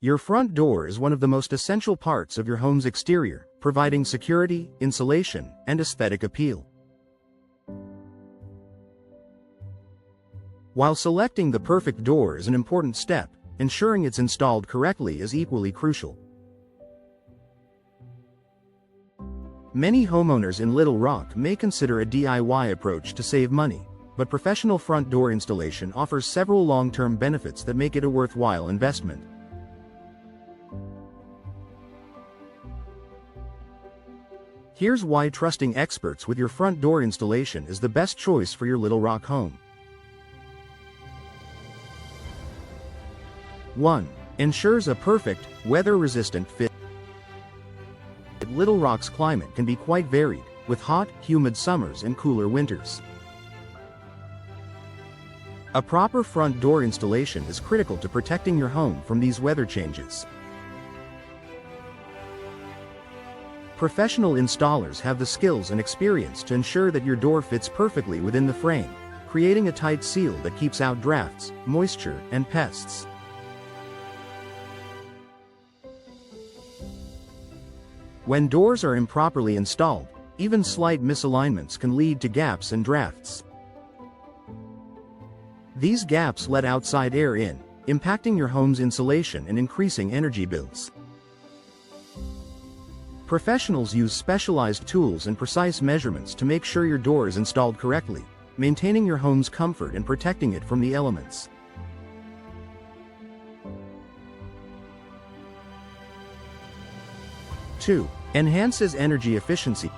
Your front door is one of the most essential parts of your home's exterior, providing security, insulation, and aesthetic appeal. While selecting the perfect door is an important step, ensuring it's installed correctly is equally crucial. Many homeowners in Little Rock may consider a DIY approach to save money, but professional front door installation offers several long-term benefits that make it a worthwhile investment. Here's why trusting experts with your front door installation is the best choice for your Little Rock home. 1. Ensures a perfect, weather-resistant fit. Little Rock's climate can be quite varied, with hot, humid summers and cooler winters. A proper front door installation is critical to protecting your home from these weather changes. Professional installers have the skills and experience to ensure that your door fits perfectly within the frame, creating a tight seal that keeps out drafts, moisture, and pests. When doors are improperly installed, even slight misalignments can lead to gaps and drafts. These gaps let outside air in, impacting your home's insulation and increasing energy bills. Professionals use specialized tools and precise measurements to make sure your door is installed correctly, maintaining your home's comfort and protecting it from the elements. Two, enhances energy efficiency.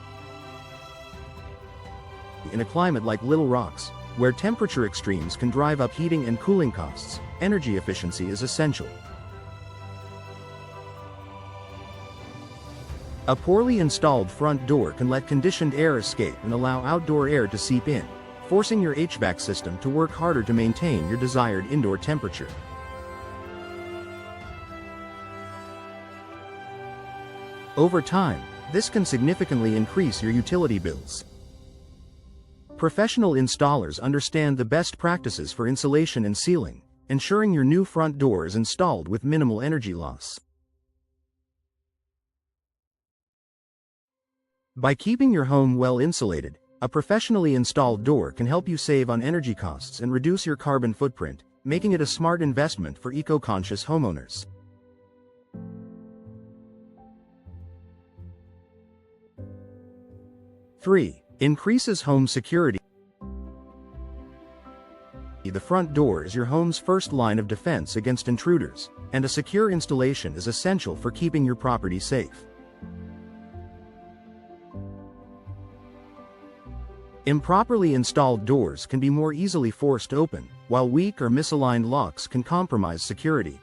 In a climate like Little Rock's, where temperature extremes can drive up heating and cooling costs, energy efficiency is essential. A poorly installed front door can let conditioned air escape and allow outdoor air to seep in, forcing your HVAC system to work harder to maintain your desired indoor temperature. Over time, this can significantly increase your utility bills. Professional installers understand the best practices for insulation and sealing, ensuring your new front door is installed with minimal energy loss. By keeping your home well insulated, a professionally installed door can help you save on energy costs and reduce your carbon footprint, making it a smart investment for eco-conscious homeowners. Three, increases home security. The front door is your home's first line of defense against intruders, and a secure installation is essential for keeping your property safe. Improperly installed doors can be more easily forced open, while weak or misaligned locks can compromise security.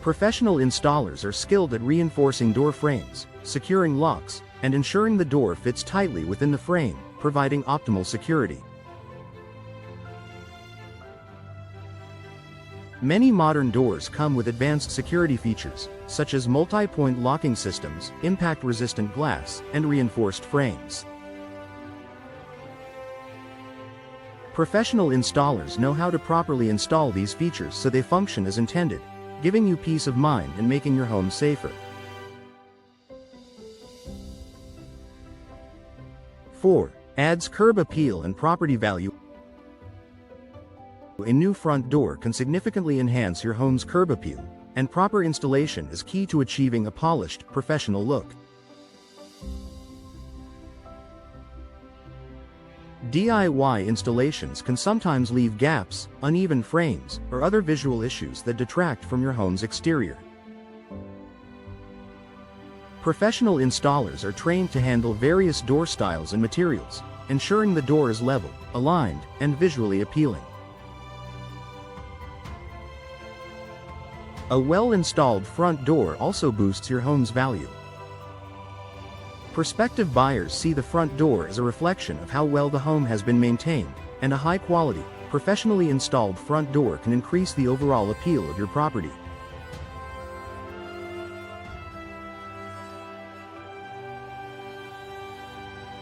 Professional installers are skilled at reinforcing door frames, securing locks, and ensuring the door fits tightly within the frame, providing optimal security. Many modern doors come with advanced security features, such as multi-point locking systems, impact-resistant glass, and reinforced frames. Professional installers know how to properly install these features so they function as intended, giving you peace of mind and making your home safer. 4. Adds curb appeal and property value. A new front door can significantly enhance your home's curb appeal, and proper installation is key to achieving a polished, professional look. DIY installations can sometimes leave gaps, uneven frames, or other visual issues that detract from your home's exterior. Professional installers are trained to handle various door styles and materials, ensuring the door is level, aligned, and visually appealing. A well-installed front door also boosts your home's value. Prospective buyers see the front door as a reflection of how well the home has been maintained, and a high-quality, professionally installed front door can increase the overall appeal of your property.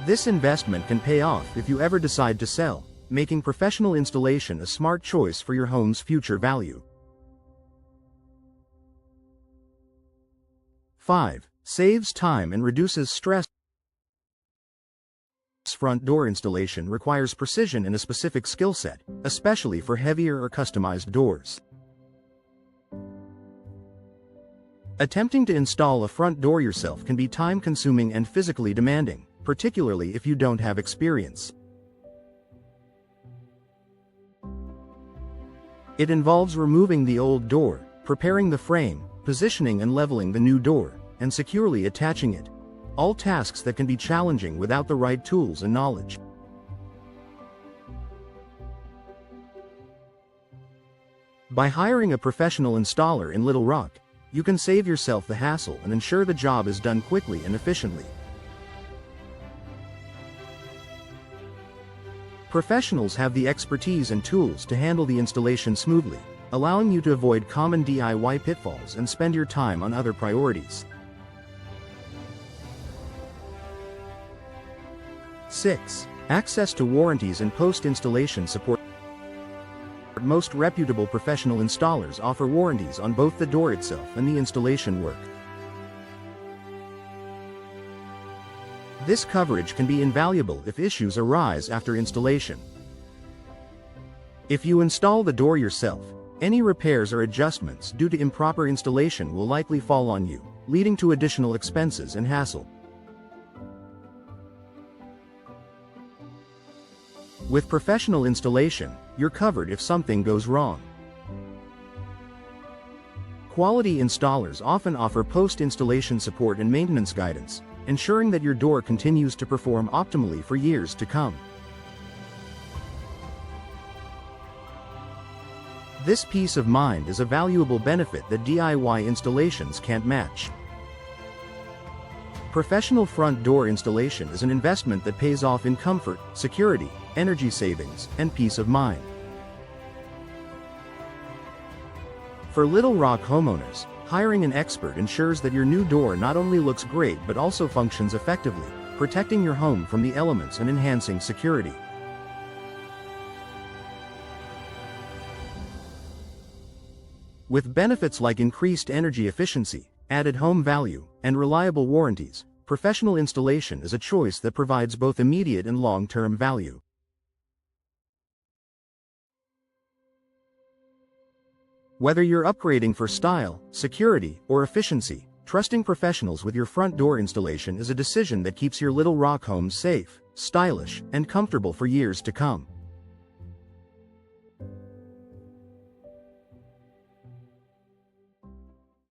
This investment can pay off if you ever decide to sell, making professional installation a smart choice for your home's future value. 5. Saves time and reduces stress. Front door installation requires precision and a specific skill set, especially for heavier or customized doors. Attempting to install a front door yourself can be time-consuming and physically demanding, particularly if you don't have experience. It involves removing the old door, preparing the frame, positioning and leveling the new door, and securely attaching it. All tasks that can be challenging without the right tools and knowledge. By hiring a professional installer in Little Rock, you can save yourself the hassle and ensure the job is done quickly and efficiently. Professionals have the expertise and tools to handle the installation smoothly, allowing you to avoid common DIY pitfalls and spend your time on other priorities. 6. Access to warranties and post-installation support. Most reputable professional installers offer warranties on both the door itself and the installation work. This coverage can be invaluable if issues arise after installation. If you install the door yourself, any repairs or adjustments due to improper installation will likely fall on you, leading to additional expenses and hassle. With professional installation, you're covered if something goes wrong. Quality installers often offer post-installation support and maintenance guidance, ensuring that your door continues to perform optimally for years to come. This peace of mind is a valuable benefit that DIY installations can't match. Professional front door installation is an investment that pays off in comfort, security, energy savings, and peace of mind. For Little Rock homeowners, hiring an expert ensures that your new door not only looks great but also functions effectively, protecting your home from the elements and enhancing security. With benefits like increased energy efficiency, added home value, and reliable warranties, professional installation is a choice that provides both immediate and long-term value. Whether you're upgrading for style, security, or efficiency, trusting professionals with your front door installation is a decision that keeps your Little Rock home safe, stylish, and comfortable for years to come.